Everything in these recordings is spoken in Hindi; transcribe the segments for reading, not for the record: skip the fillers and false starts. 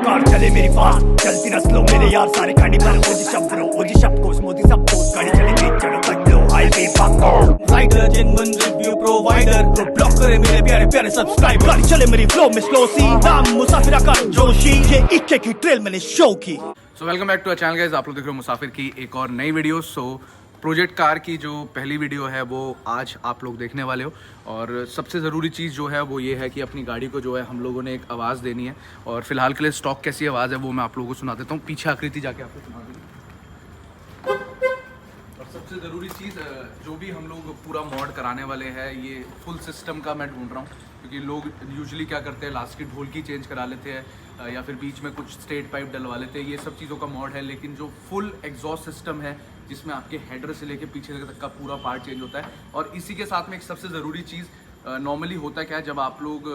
कार चले मेरी फास्ट चलती ना स्लो मेरे यार सारे गाड़ी पर ओजी शब्द कोस मोदी सब दोस्त गाड़ी चले तेज चलो बदलो हाईवे पक्का राइडर जेन्युइन रिव्यू प्रोवाइडर तो ब्लॉक करे मेरे प्यारे प्यारे सब्सक्राइबर गाड़ी चले मेरी फ्लो में स्लो सी नाम मुसाफिर का जोशी ये इक्के की ट्रेल मैंने शो की। So welcome back to our channel guys, आप लोग देख रहे हो मुसाफिर की एक और नई वीडियो। सो प्रोजेक्ट कार की जो पहली वीडियो है वो आज आप लोग देखने वाले हो और सबसे ज़रूरी चीज़ जो है वो ये है कि अपनी गाड़ी को जो है हम लोगों ने एक आवाज़ देनी है और फिलहाल के लिए स्टॉक कैसी आवाज़ है वो मैं आप लोगों को सुना देता हूँ। पीछे आकृति जाके आपको सुना देंगे। और सबसे ज़रूरी चीज़ जो भी हम लोग पूरा मॉड कराने वाले हैं ये फुल सिस्टम का मैं ढूंढ रहा हूँ, क्योंकि लोग यूजुअली क्या करते हैं लास्ट की ढोल की चेंज करा लेते हैं या फिर बीच में कुछ स्ट्रेट पाइप डलवा लेते हैं, ये सब चीज़ों का मॉड है। लेकिन जो फुल एग्जॉस्ट सिस्टम है जिसमें आपके हेडर से लेके पीछे तक का पूरा पार्ट चेंज होता है और इसी के साथ में एक सबसे ज़रूरी चीज़ नॉर्मली होता है क्या है, जब आप लोग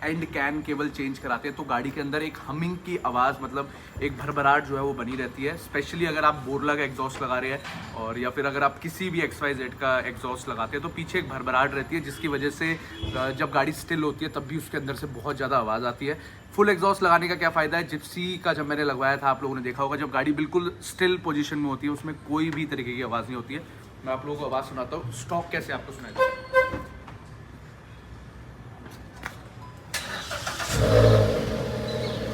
एंड कैन केबल चेंज कराते हैं तो गाड़ी के अंदर एक हमिंग की आवाज़ मतलब एक भरभराहट जो है वो बनी रहती है। स्पेशली अगर आप बोरला का एग्जॉस्ट लगा रहे हैं और या फिर अगर आप किसी भी XYZ का एग्जॉस्ट लगाते हैं तो पीछे एक भरभराहट रहती है, जिसकी वजह से जब गाड़ी स्टिल होती है तब भी उसके अंदर से बहुत ज़्यादा आवाज़ आती है। फुल एग्जॉस्ट लगाने का क्या फ़ायदा है, जिप्सी का जब मैंने लगवाया था आप लोगों ने देखा होगा, जब गाड़ी बिल्कुल स्टिल पोजीशन में होती है उसमें कोई भी तरीके की आवाज़ नहीं होती है। मैं आप लोगों को आवाज़ सुनाता हूँ, स्टॉक कैसे आपको सुनाएगा।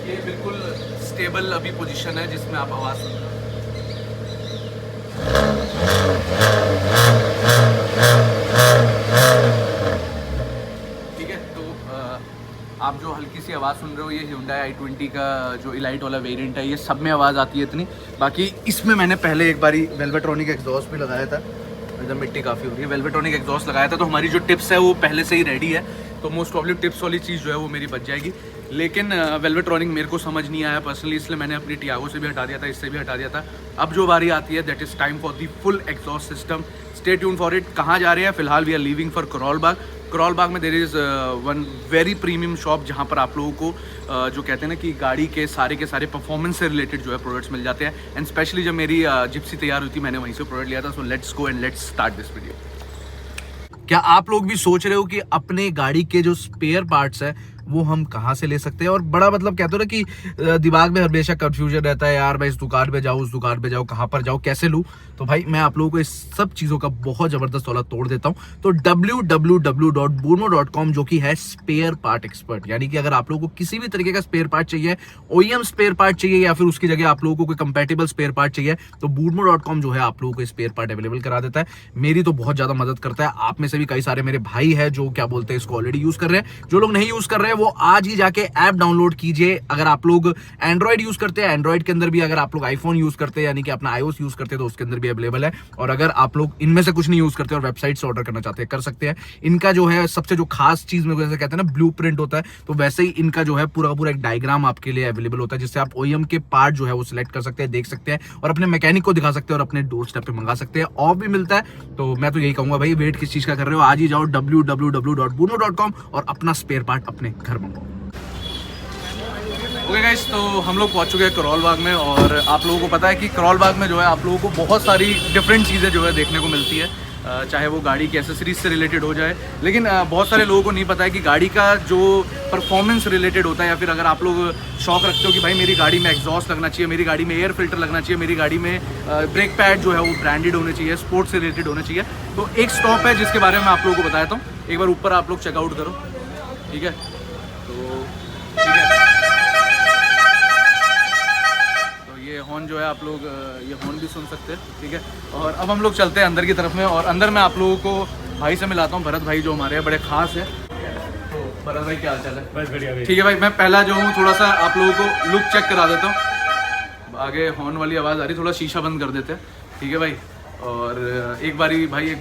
ये बिल्कुल स्टेबल अभी पोजीशन है जिसमें आप आवाज़ सुन रहे हो। ठीक है, तो आप जो हल्की सी आवाज़ सुन रहे हो ये Hyundai i20 का जो इलाइट वाला वेरिएंट है, ये सब में आवाज़ आती है इतनी। बाकी इसमें मैंने पहले एक बारी वेल्वेट्रॉनिक एग्जॉस्ट भी लगाया था, एकदम मिट्टी काफ़ी हो रही है, वेल्वेट्रॉनिक एग्जॉस्ट लगाया था तो हमारी जो टिप्स है वो पहले से ही रेडी है, तो मोस्ट प्रॉब्ली टिप्स वाली चीज़ जो है वो मेरी बच जाएगी। लेकिन वेल्वेट्रॉनिक मेरे को समझ नहीं आया पर्सनली, इसलिए मैंने अपनी टियागो से भी हटा दिया था, इससे भी हटा दिया था। अब जो बारी आती है that is time for the full exhaust system. Stay tune for it. कहाँ जा रहे हैं फिलहाल, we are leaving for Karol Bagh. Karol Bagh में there is one very premium shop जहाँ पर आप लोगों को जो कहते हैं ना कि गाड़ी के सारे परफॉर्मेंस से रिलेटेड जो है प्रोडक्ट्स मिल जाते हैं। एंड स्पेशली जब मेरी जिप्सी तैयार हुई थी मैंने वहीं से प्रोडक्ट लिया था। So let's go and let's start this video. क्या आप लोग भी सोच रहे हो कि अपने गाड़ी के जो स्पेयर पार्ट्स है वो हम कहाँ से ले सकते हैं? और बड़ा मतलब कहते हो ना कि दिमाग में हमेशा कंफ्यूजन रहता है, यार मैं इस दुकान पे जाऊँ उस दुकान पे जाऊँ, कहाँ पर जाऊँ, कैसे लूँ? तो भाई मैं आप लोगों को इस सब चीज़ों का बहुत ज़बरदस्त वाला तोड़ देता हूँ। तो www.burmo.com जो कि है स्पेयर पार्ट एक्सपर्ट, यानी कि अगर आप लोगों को किसी भी तरीके का स्पेयर पार्ट चाहिए, OEM स्पेयर पार्ट चाहिए या फिर उसकी जगह आप लोगों को कोई कंपैटिबल स्पेयर पार्ट चाहिए, तो burmo.com जो है आप लोगों को स्पेयर पार्ट अवेलेबल करा देता है। मेरी तो बहुत ज़्यादा मदद करता है। आप में से भी कई सारे मेरे भाई है जो क्या बोलते हैं इसको ऑलरेडी यूज़ कर रहे हैं। जो लोग नहीं यूज़ कर रहे हैं वो आज ही के ऐप डाउनलोड कीजिए। अगर आप लोग एंड्रॉइड यूज करते हैं, एंड्रॉइड के अंदर भी, अगर आप लोग आईफोन यूज करते हैं यानी कि अपना iOS यूज करते हैं तो उसके अंदर भी अवेलेबल है। और अगर आप लोग इनमें से कुछ नहीं यूज करते और वेबसाइट से ऑर्डर करना चाहते हैं कर सकते हैं। इनका जो है सबसे जो खास चीज में जैसे कहते हैं ना ब्लूप्रिंट होता है, तो वैसे ही इनका जो है पूरा एक डायग्राम आपके लिए अवेलेबल होता है, जिससे आप OEM के पार्ट जो है वो सिलेक्ट कर सकते हैं, देख सकते हैं और अपने मैकेनिक को दिखा सकते हैं और अपने डोर स्टेप पे मंगा सकते हैं। ऑफ भी मिलता है। तो मैं तो यही कहूंगा भाई, वेट किस चीज का कर रहे हो, आज ही जाओ www.burmo.com और अपना स्पेयर पार्ट अपने घर मंगाओ। ओके गाइस, तो हम लोग पहुंच चुके हैं करोल बाग में और आप लोगों को पता है कि करोल बाग में जो है आप लोगों को बहुत सारी डिफरेंट चीज़ें जो है देखने को मिलती है, चाहे वो गाड़ी की एसेसरीज से रिलेटेड हो जाए। लेकिन बहुत सारे लोगों को नहीं पता है कि गाड़ी का जो परफॉर्मेंस रिलेटेड होता है, या फिर अगर आप लोग शौक रखते हो कि भाई मेरी गाड़ी में एग्जॉस्ट लगना चाहिए, मेरी गाड़ी में एयर फिल्टर लगना चाहिए, मेरी गाड़ी में ब्रेक पैड जो है वो ब्रांडेड होने चाहिए, स्पोर्ट्स से रिलेटेड होने चाहिए, तो एक स्टॉप है जिसके बारे में आप लोगों को बताता हूँ। एक बार ऊपर आप लोग चेकआउट करो, ठीक है? तो ठीक है, ये हॉर्न जो है आप लोग ये हॉर्न भी सुन सकते हैं, ठीक है? और अब हम लोग चलते हैं अंदर की तरफ में और अंदर मैं आप लोगों को भाई से मिलाता हूँ, भरत भाई जो हमारे बड़े खास है। तो भरत भाई क्या हाल चाल है? बस बढ़िया। ठीक है भाई, मैं पहला जो हूँ थोड़ा सा आप लोगों को लुक चेक करा देता हूँ। आगे हॉर्न वाली आवाज़ आ रही, थोड़ा शीशा बंद कर देते हैं, ठीक है भाई? और एक बार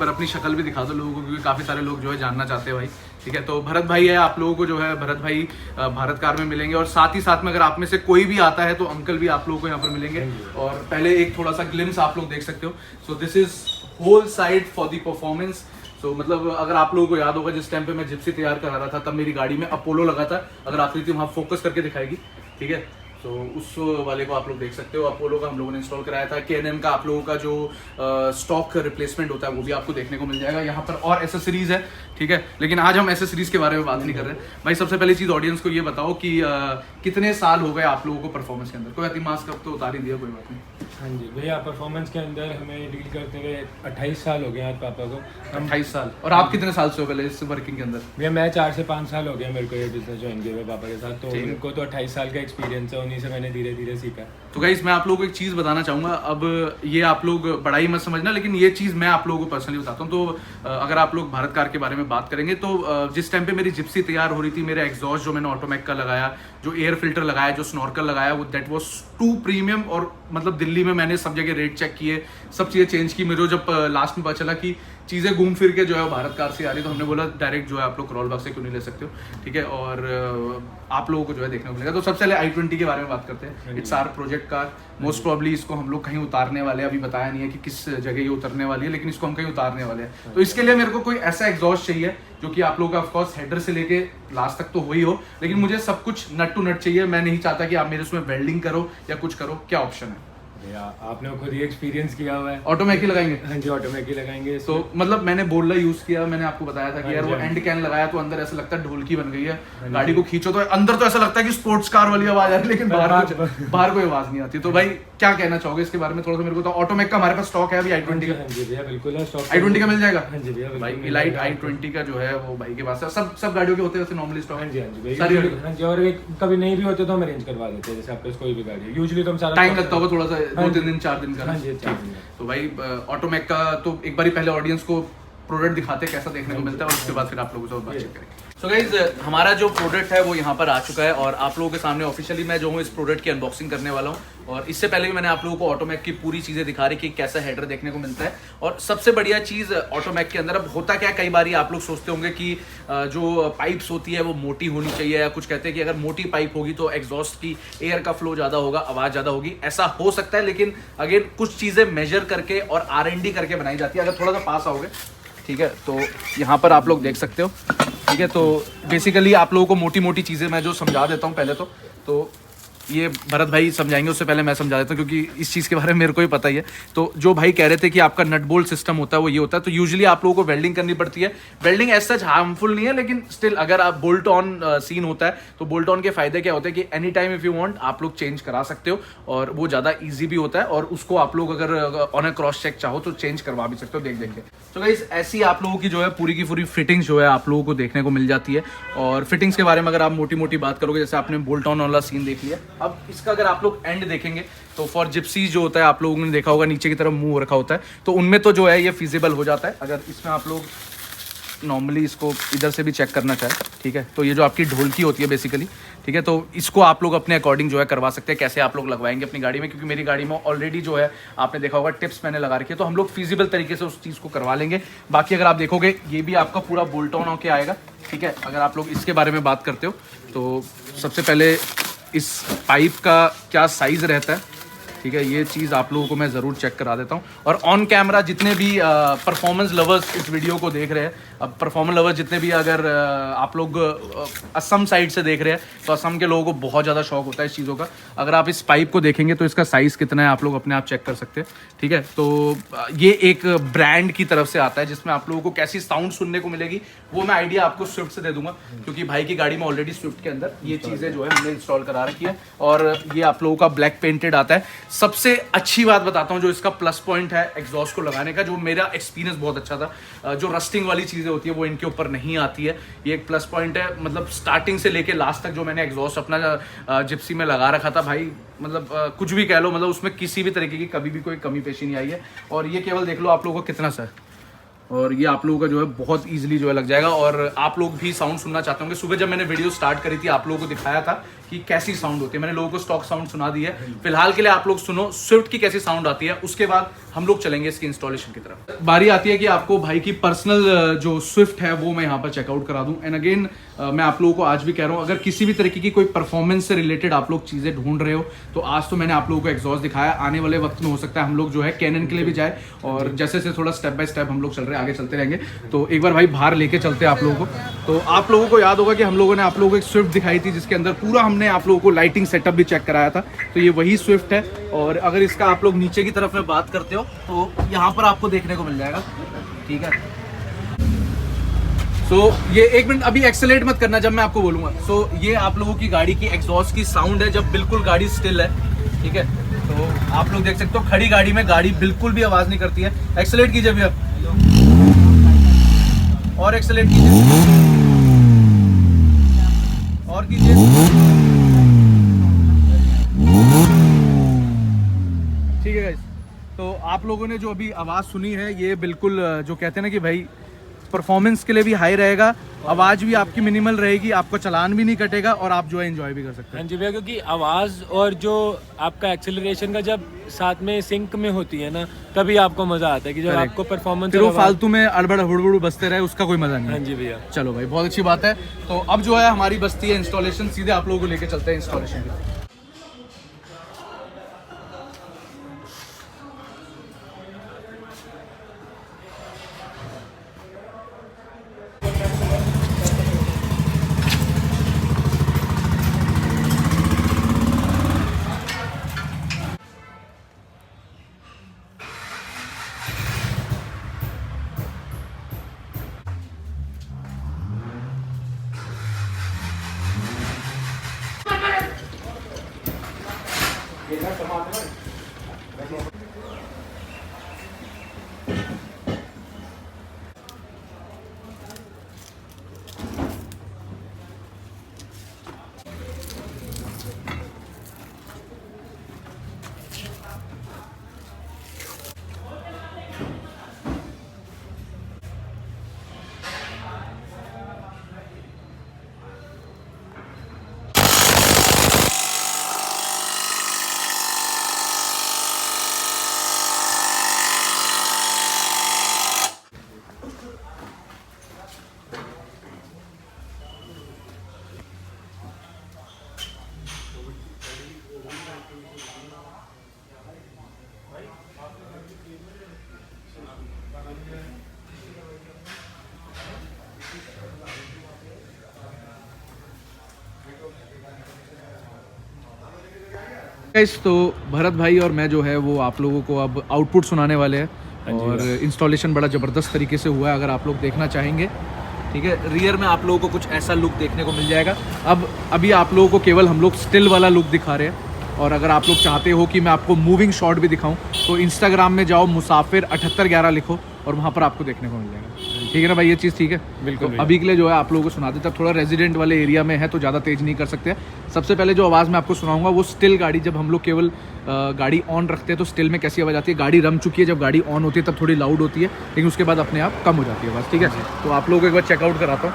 अपनी शक्ल भी दिखा दो लोगों को, क्योंकि काफ़ी सारे लोग जो है जानना चाहते हैं भाई, ठीक है? तो भरत भाई है, आप लोगों को जो है भरत भाई भारत कार में मिलेंगे और साथ ही साथ में अगर आप में से कोई भी आता है तो अंकल भी आप लोगों को यहाँ पर मिलेंगे। और पहले एक थोड़ा सा ग्लिम्स आप लोग देख सकते हो। So this is whole side for the performance. So मतलब अगर आप लोगों को याद होगा जिस टाइम पे मैं जिप्सी तैयार करा रहा था तब मेरी गाड़ी में अपोलो लगा था, अगर आप वहाँ फोकस करके दिखाएगी, ठीक है? तो उस वाले को आप लोग देख सकते हो। अपोलो का हम लोगों ने इंस्टॉल कराया था। K&N का आप लोगों का जो स्टॉक रिप्लेसमेंट होता है वो भी आपको देखने को मिल जाएगा। यहाँ पर और एसेसरीज है, ठीक है, लेकिन आज हम एसेसरीज के बारे में बात नहीं कर रहे भाई। सबसे पहली चीज़ ऑडियंस को ये बताओ कि कितने साल हो गए आप लोगों को परफॉर्मेंस के अंदर? कोई अतिमास कब तो उतार ही दिया, कोई बात नहीं। हाँ जी भैया, परफॉर्मेंस के अंदर हमें डील करते हुए 28 साल हो गए आज पापा को। 28 साल। और आप कितने साल से हो पहले इस वर्किंग के अंदर? भैया मैं 4 से 5 साल हो गया मेरे को ये बिजनेस ज्वाइन किए हुए पापा के साथ। तो उनको तो 28 साल का एक्सपीरियंस है, उन्हीं से मैंने धीरे धीरे सीखा। तो गाइस मैं आप लोगों को एक चीज़ बताना चाहूँगा। अब ये आप लोग बड़ा ही मत समझना, लेकिन ये चीज़ मैं आप लोगों को पर्सनली बताता हूँ। तो अगर आप लोग भारत कार के बारे में बात करेंगे तो जिस टाइम पे मेरी जिप्सी तैयार हो रही थी, मेरा एग्जॉस्ट जो मैंने ऑटोमैक का लगाया, जो एयर फिल्टर लगाया, जो स्नॉर्कल लगाया, वो दैट वाज टू प्रीमियम। और मतलब दिल्ली में मैंने सब जगह रेट चेक किए, सब चीज़ें चेंज की। मेरे जब लास्ट में पता चला कि चीज़ें घूम फिर के जो है भारत कार से आ रही, तो हमने बोला डायरेक्ट जो है आप लोग करोल बाग से क्यों नहीं ले सकते हो, ठीक है। और आप लोगों को जो है देखने को मिलेगा। तो सबसे पहले i20 के बारे में बात करते हैं। It's our project car. Most probably इसको हम लोग कहीं उतारने वाले हैं, अभी बताया नहीं है कि किस जगह ये उतरने वाली है, लेकिन इसको हम कहीं उतारने वाले हैं। तो इसके लिए मेरे को कोई ऐसा एग्जॉस्ट चाहिए जो कि आप लोगों का ऑफकोर्स हेडर से लेके लास्ट तक तो हो ही हो, लेकिन मुझे सब कुछ नट टू नट चाहिए। मैं नहीं चाहता कि आप मेरे उसमें वेल्डिंग करो या कुछ करो। क्या ऑप्शन है भैया? आपने खुद ही एक्सपीरियंस किया हुआ है। ऑटोमैक ही लगाएंगे? हाँ जी, ऑटोमैक ही लगाएंगे। तो मतलब मैंने बोल्डर यूज किया, मैंने आपको बताया था कि यार वो एंड कैन लगाया तो अंदर ऐसा लगता है ढोलकी बन गई है। गाड़ी को खींचो तो अंदर तो ऐसा लगता है कि स्पोर्ट्स कार वाली आवाज आ रही है, लेकिन बाहर कोई आवाज नहीं आती। तो भाई क्या कहना चाहोगे इसके बारे में थोड़ा सा मेरे को? तो ऑटोमैक का हमारे पास स्टॉक है अभी i20 का? हाँ जी भैया बिल्कुल है स्टॉक। i20 का मिल जाएगा? हाँ जी भैया भाई इलाइट i20 का जो है वो भाई के पास है। सब गाड़ियों के होते हैं वैसे नॉर्मली स्टॉक? हाँ जी हाँ जी सारी हाँ जी। और कभी नहीं भी होते तो हम अरेंज करवा देते हैं, जैसे आपके पास कोई भी गाड़ी है। यूजुअली तो हम सारा टाइम लगता होगा थोड़ा सा, 2-3 दिन 4 दिन का। हाँ जी। तो भाई ऑटोमैक का तो एक बार पहले ऑडियंस को प्रोडक्ट दिखाते कैसा देखने को मिलता है, और उसके बाद फिर आप लोगों से बातचीत करेंगे। सो गाइज हमारा जो प्रोडक्ट है वो यहाँ पर आ चुका है, और आप लोगों के सामने ऑफिशियली मैं जो हूँ इस प्रोडक्ट की अनबॉक्सिंग करने वाला हूँ। और इससे पहले भी मैंने आप लोगों को ऑटोमैक की पूरी चीज़ें दिखा रही कि कैसा हेडर देखने को मिलता है। और सबसे बढ़िया चीज़ ऑटोमैक के अंदर अब होता क्या, कई बार आप लोग सोचते होंगे कि जो पाइप्स होती है वो मोटी होनी चाहिए, या कुछ कहते हैं कि अगर मोटी पाइप होगी तो एग्जॉस्ट की एयर का फ्लो ज़्यादा होगा, आवाज़ ज़्यादा होगी। ऐसा हो सकता है, लेकिन अगेन कुछ चीज़ें मेजर करके और R&D करके बनाई जाती है। अगर थोड़ा सा पास आओगे, ठीक है, तो यहाँ पर आप लोग देख सकते हो, ठीक है। तो बेसिकली आप लोगों को मोटी मोटी चीज़ें मैं जो समझा देता हूँ पहले तो ये भरत भाई समझाएंगे, उससे पहले मैं समझा देता हूँ क्योंकि इस चीज़ के बारे में मेरे को ही पता ही है। तो जो भाई कह रहे थे कि आपका नट बोल्ट सिस्टम होता है वो ये होता है। तो यूजुअली आप लोगों को वेल्डिंग करनी पड़ती है। वेल्डिंग एज सच हार्मफुल नहीं है, लेकिन स्टिल अगर आप बोल्ट ऑन सीन होता है तो बोल्ट ऑन के फायदे क्या होते हैं कि any time if you want आप लोग चेंज करा सकते हो, और वो ज़्यादा ईजी भी होता है। और उसको आप लोग अगर ऑन अ क्रॉस चेक चाहो तो चेंज करवा भी सकते हो देख के। तो गाइस ऐसी आप लोगों की जो है पूरी की पूरी फिटिंग्स जो है आप लोगों को देखने को मिल जाती है। और फिटिंग्स के बारे में अगर आप मोटी मोटी बात करोगे, जैसे आपने बोल्ट ऑन वाला सीन देख लिया, अब इसका अगर आप लोग एंड देखेंगे तो फॉर जिप्सी जो होता है आप लोगों ने देखा होगा नीचे की तरफ मुंह रखा होता है, तो उनमें तो जो है ये फिजिबल हो जाता है। अगर इसमें आप लोग नॉर्मली इसको इधर से भी चेक करना चाहे, ठीक है, तो ये जो आपकी ढोलकी होती है बेसिकली, ठीक है, तो इसको आप लोग अपने अकॉर्डिंग जो है करवा सकते हैं कैसे आप लोग लगवाएंगे अपनी गाड़ी में। क्योंकि मेरी गाड़ी में ऑलरेडी जो है आपने देखा होगा टिप्स मैंने लगा रखी है, तो हम लोग फिजिबल तरीके से उस चीज़ को करवा लेंगे। बाकी अगर आप देखोगे ये भी आपका पूरा बोल्ट ऑन होके आएगा, ठीक है। अगर आप लोग इसके बारे में बात करते हो तो सबसे पहले इस पाइप का क्या साइज़ रहता है, ठीक है, ये चीज़ आप लोगों को मैं ज़रूर चेक करा देता हूँ। और ऑन कैमरा जितने भी परफॉर्मेंस लवर्स इस वीडियो को देख रहे हैं, अब परफॉर्मेंस लवर्स जितने भी अगर आप लोग असम साइड से देख रहे हैं तो असम के लोगों को बहुत ज़्यादा शौक होता है इस चीज़ों का। अगर आप इस पाइप को देखेंगे तो इसका साइज़ कितना है आप लोग अपने आप चेक कर सकते हैं, ठीक है। तो ये एक ब्रांड की तरफ से आता है जिसमें आप लोगों को कैसी साउंड सुनने को मिलेगी वो मैं आइडिया आपको स्विफ्ट से दे दूंगा, क्योंकि भाई की गाड़ी में ऑलरेडी स्विफ्ट के अंदर ये चीज़ें जो है हमने इंस्टॉल करा रखी है। और ये आप लोगों का ब्लैक पेंटेड आता है। सबसे अच्छी बात बताता हूँ जो इसका प्लस पॉइंट है एग्जॉस्ट को लगाने का, जो मेरा एक्सपीरियंस बहुत अच्छा था, जो रस्टिंग वाली चीज़ें होती है वो इनके ऊपर नहीं आती है। ये एक प्लस पॉइंट है। मतलब स्टार्टिंग से लेके लास्ट तक जो मैंने एग्जॉस्ट अपना जिप्सी में लगा रखा था भाई, मतलब कुछ भी कह लो, मतलब उसमें किसी भी तरीके की कभी भी कोई कमी पेशी नहीं आई है। और ये केवल देख लो आप लोगों को कितना सा है, और ये आप लोगों का जो है बहुत इजीली जो है लग जाएगा। और आप लोग भी साउंड सुनना चाहते होंगे, सुबह जब मैंने वीडियो स्टार्ट करी थी आप लोगों को दिखाया था कि कैसी साउंड होती है, मैंने लोगों को स्टॉक साउंड सुना दी है। फिलहाल के लिए आप लोग सुनो स्विफ्ट की कैसी साउंड आती है, उसके बाद हम लोग चलेंगे इसकी इंस्टॉलेशन की तरफ। बारी आती है कि आपको भाई की पर्सनल जो स्विफ्ट है वो मैं यहाँ पर चेकआउट करा दूँ। एंड अगेन मैं आप लोगों को आज भी कह रहा हूँ, अगर किसी भी तरीके की कोई परफॉर्मेंस से रिलेटेड आप लोग चीज़ें ढूंढ रहे हो तो आज तो मैंने आप लोगों को एग्जॉस्ट दिखाया। आने वाले वक्त में हो सकता है हम लोग जो है K&N के लिए भी जाए, और जैसे से थोड़ा स्टेप बाय स्टेप हम लोग चल रहे हैं, आगे चलते रहेंगे। तो एक बार भाई बाहर लेके चलते हैं आप लोगों को। तो आप लोगों को याद होगा कि हम लोगों ने आप लोगों को एक स्विफ्ट दिखाई थी जिसके अंदर पूरा हमने हमने आप लोगों को लाइटिंग सेटअप भी चेक कराया था, तो ये वही स्विफ्ट है। और अगर इसका आप लोग नीचे की तरफ में बात करते हो तो यहाँ पर आपको देखने को मिल जाएगा, ठीक है। सो ये एक मिनट अभी एक्सेलेरेट मत करना जब मैं आपको बोलूँगा। सो ये आप लोगों की गाड़ी की एग्जॉस्ट की साउंड है जब बिल्कुल गाड़ी स्टिल है, ठीक है। तो आप लोग देख सकते हो खड़ी गाड़ी में गाड़ी बिल्कुल भी आवाज़ नहीं करती है। एक्सेलेरेट कीजिए भैया, और एक्सेलेरेट कीजिए, और कीजिए, ठीक है गाइस। तो आप लोगों ने जो अभी आवाज़ सुनी है ये बिल्कुल जो कहते हैं ना कि भाई परफॉर्मेंस के लिए भी हाई रहेगा, आवाज़ भी आपकी मिनिमल रहेगी, आपका चलान भी नहीं कटेगा और आप जो है एंजॉय भी कर सकते हैं। हाँ जी भैया, क्योंकि आवाज़ और जो आपका एक्सेलरेशन का जब साथ में सिंक में होती है ना, तभी आपको मज़ा आता है कि जब Correct. आपको परफॉर्मेंस फिर वो फालतू में अड़बड़ हुड़बुड़ बजते रहे उसका कोई मज़ा नहीं है। हाँ जी भैया, चलो भाई बहुत अच्छी बात है। तो अब जो है हमारी बस्ती है इंस्टॉलेशन, सीधे आप लोगों को लेके चलते हैं इंस्टॉलेशन पे। गाइस तो भरत भाई और मैं जो है वो आप लोगों को अब आउटपुट सुनाने वाले हैं और इंस्टॉलेशन बड़ा ज़बरदस्त तरीके से हुआ है। अगर आप लोग देखना चाहेंगे, ठीक है, रियर में आप लोगों को कुछ ऐसा लुक देखने को मिल जाएगा। अब अभी आप लोगों को केवल हम लोग स्टिल वाला लुक दिखा रहे हैं, और अगर आप लोग चाहते हो कि मैं आपको मूविंग शॉट भी दिखाऊं तो इंस्टाग्राम में जाओ, मुसाफिर 7811 लिखो और वहाँ पर आपको देखने को मिल जाएगा। ठीक है ना भाई, ये चीज़ ठीक है? बिल्कुल। तो अभी के लिए जो है आप लोगों को सुना देता, थोड़ा रेजिडेंट वाले एरिया में है तो ज़्यादा तेज़ नहीं कर सकते। सबसे पहले जो आवाज़ मैं आपको सुनाऊंगा वो स्टिल गाड़ी, जब हम लोग केवल गाड़ी ऑन रखते हैं तो स्टिल में कैसी आवाज़ आती है। गाड़ी रम चुकी है, जब गाड़ी ऑन होती है तब थोड़ी लाउड होती है, लेकिन उसके बाद अपने आप कम हो जाती है आवाज़। ठीक है, तो आप लोगों को एक बार चेकआउट कराता हूँ।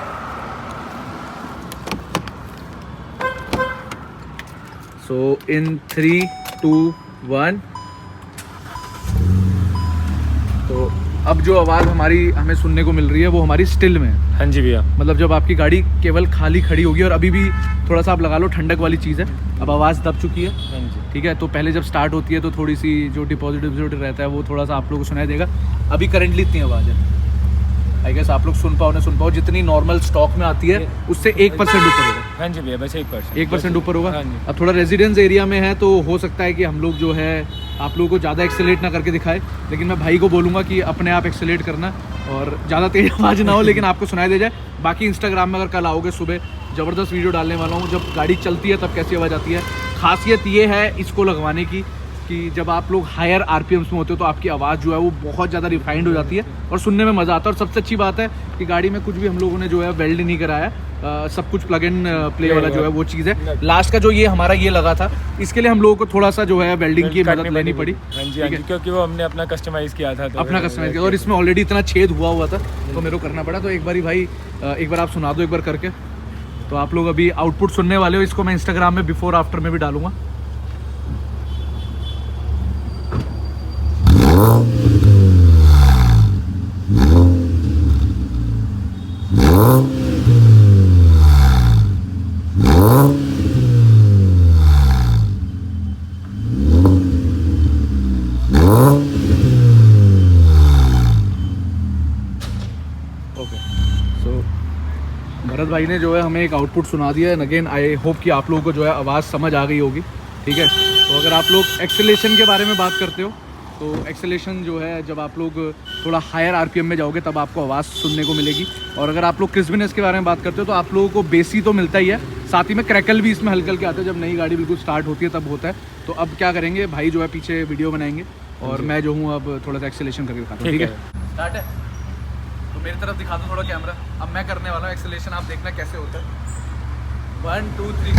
सो इन 3, 2, 1। तो अब जो आवाज़ हमें सुनने को मिल रही है वो हमारी स्टिल में है। हाँ जी भैया, मतलब जब आपकी गाड़ी केवल खाली खड़ी होगी और अभी भी थोड़ा सा आप लगा लो ठंडक वाली चीज़ है, अब आवाज़ दब चुकी है। हाँ जी। ठीक है, तो पहले जब स्टार्ट होती है तो थोड़ी सी जो डिपॉजिट रहता है वो थोड़ा सा आप लोगों को सुनाई देगा। अभी करंटली इतनी आवाज़ है, आई गेस आप लोग सुन पाओ जितनी नॉर्मल स्टॉक में आती है उससे 1% ऊपर होगा। हाँ जी भैया, बस 1%। 1% ऊपर होगा। हाँ जी। अब थोड़ा रेजिडेंस एरिया में है तो हो सकता है कि हम लोग जो है आप लोगों को ज़्यादा एक्सेलेरेट ना करके दिखाए, लेकिन मैं भाई को बोलूँगा कि अपने आप एक्सेलेरेट करना और ज़्यादा तेज आवाज़ ना हो लेकिन आपको सुनाई दे जाए। बाकी इंस्टाग्राम में अगर कल आओगे सुबह ज़बरदस्त वीडियो डालने वाला हूँ, जब गाड़ी चलती है तब कैसी आवाज़ आती है। खासियत ये है इसको लगवाने की कि जब आप लोग हायर आरपीएम्स में होते हो तो आपकी आवाज़ जो है वो बहुत ज़्यादा रिफाइंड हो जाती है और सुनने में मज़ा आता है। और सबसे अच्छी बात है कि गाड़ी में कुछ भी हम लोगों ने जो है वेल्ड नहीं कराया, सब कुछ प्लग एंड प्ले वाला जो है वो चीज़ है। लास्ट का जो ये हमारा ये लगा था, इसके लिए हम लोगों को थोड़ा सा जो है वेल्डिंग की मदद लेनी पड़ी। हाँ जी, क्योंकि वो हमने अपना कस्टमाइज़ किया था, तो अपना कस्टमाइज किया और इसमें ऑलरेडी इतना छेद हुआ था तो मेरे को करना पड़ा। तो एक बारी भाई एक बार आप सुना दो एक बार करके। तो आप लोग अभी आउटपुट सुनने वाले हो, इसको मैं इंस्टाग्राम में बिफोर आफ्टर में भी डालूंगा। ओके, सो भरत भाई ने जो है हमें एक आउटपुट सुना दिया है। अगेन आई होप कि आप लोगों को जो है आवाज़ समझ आ गई होगी, ठीक है। तो अगर आप लोग एक्सेलेरेशन के बारे में बात करते हो तो एक्सेलेरेशन जो है जब आप लोग थोड़ा हायर आरपीएम में जाओगे तब आपको आवाज़ सुनने को मिलेगी। और अगर आप लोग क्रिस्पीनेस के बारे में बात करते हो तो आप लोगों को बेसी तो मिलता ही है, साथ ही में क्रैकल भी इसमें हल्के हल्के आते हैं। जब नई गाड़ी बिल्कुल स्टार्ट होती है तब होता है। तो अब क्या करेंगे, भाई जो है पीछे वीडियो बनाएंगे और मैं जो हूँ अब थोड़ा सा एक्सेलेरेशन करके दिखाता हूँ, ठीक है। स्टार्ट है तो मेरी तरफ दिखा दो थोड़ा कैमरा। अब मैं करने वाला हूँ एक्सेलेरेशन, आप देखना कैसे होता है। 1 2 3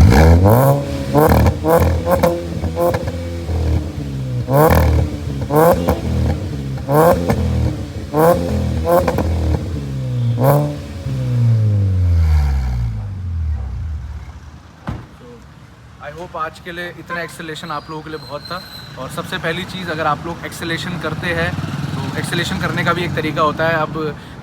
आई होप आज के लिए इतना एक्सेलेरेशन आप लोगों के लिए बहुत था। और सबसे पहली चीज़, अगर आप लोग एक्सेलेरेशन करते हैं तो एक्सेलेरेशन करने का भी एक तरीका होता है। अब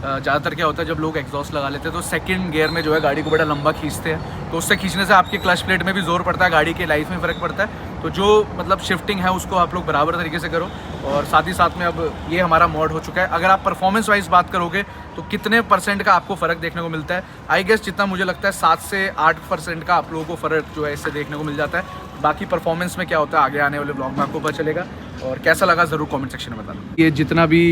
ज़्यादातर क्या होता है, जब लोग एग्जॉस्ट लगा लेते हैं तो सेकंड गियर में जो है गाड़ी को बड़ा लंबा खींचते हैं, तो उससे खींचने से आपकी क्लच प्लेट में भी जोर पड़ता है, गाड़ी के लाइफ में फ़र्क पड़ता है। तो जो मतलब शिफ्टिंग है उसको आप लोग बराबर तरीके से करो। और साथ ही साथ में अब ये हमारा मॉड हो चुका है। अगर आप परफॉर्मेंस वाइज बात करोगे तो कितने % का आपको फ़र्क देखने को मिलता है, आई गेस जितना मुझे लगता है 7 से 8% का आप लोगों को फ़र्क जो है इससे देखने को मिल जाता है। बाकी परफॉर्मेंस में क्या होता है आगे आने वाले ब्लॉग में आपको पता चलेगा। और कैसा लगा ज़रूर कमेंट सेक्शन में बताना। ये जितना भी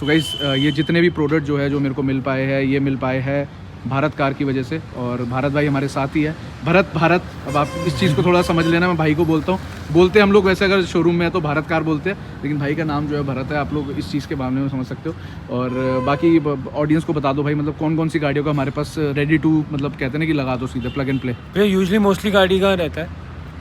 ये जितने भी प्रोडक्ट जो है जो मेरे को मिल पाए हैं, ये मिल पाए हैं भारत कार की वजह से। और भारत भाई हमारे साथ ही है। भारत अब आप इस चीज़ को थोड़ा समझ लेना, मैं भाई को बोलता हूँ। बोलते हम लोग वैसे अगर शोरूम में है तो भारत कार बोलते हैं, लेकिन भाई का नाम जो है भरत है। आप लोग इस चीज़ के मामले में समझ सकते हो। और बाकी ऑडियंस को बता दो भाई, मतलब कौन कौन सी गाड़ियों का हमारे पास रेडी टू, मतलब कहते हैं ना कि लगा दो सीधे प्लग एंड प्ले। ये यूजली मोस्टली गाड़ी का रहता है,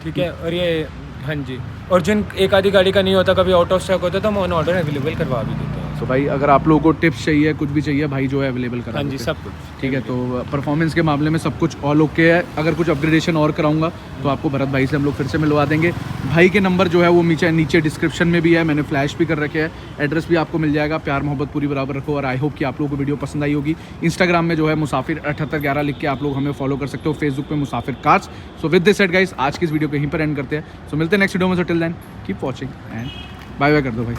ठीक है। और ये हाँ जी, और जिन एक आधी गाड़ी का नहीं होता, कभी आउट ऑफ स्टॉक होता है तो हम ऑन ऑर्डर अवेलेबल करवा भी देते हैं। तो भाई अगर आप लोगों को टिप्स चाहिए, कुछ भी चाहिए, भाई जो है अवेलेबल करा हाँ जी, देते हैं। सब कुछ ठीक है। तो परफॉर्मेंस के मामले में सब कुछ ऑल ओके है। अगर कुछ अपग्रेडेशन और कराऊंगा तो आपको भरत भाई से हम लोग फिर से मिलवा देंगे। भाई के नंबर जो है वो नीचे डिस्क्रिप्शन में भी है, मैंने फ्लैश भी कर रखे हैं, एड्रेस भी आपको मिल जाएगा। प्यार मोहब्बत पूरी बराबर रखो। और आई होप कि आप लोगों को वीडियो पसंद आई होगी। इंस्टाग्राम में जो है मुसाफिर 7811 लिख के आप लोग हमें फॉलो कर सकते हो, फेसबुक पे मुसाफिर cars. So with this said guys, आज की इस वीडियो को यहीं पर एंड करते हैं। सो मिलते हैं नेक्स्ट वीडियो में। So till then keep watching and bye bye कर दो भाई।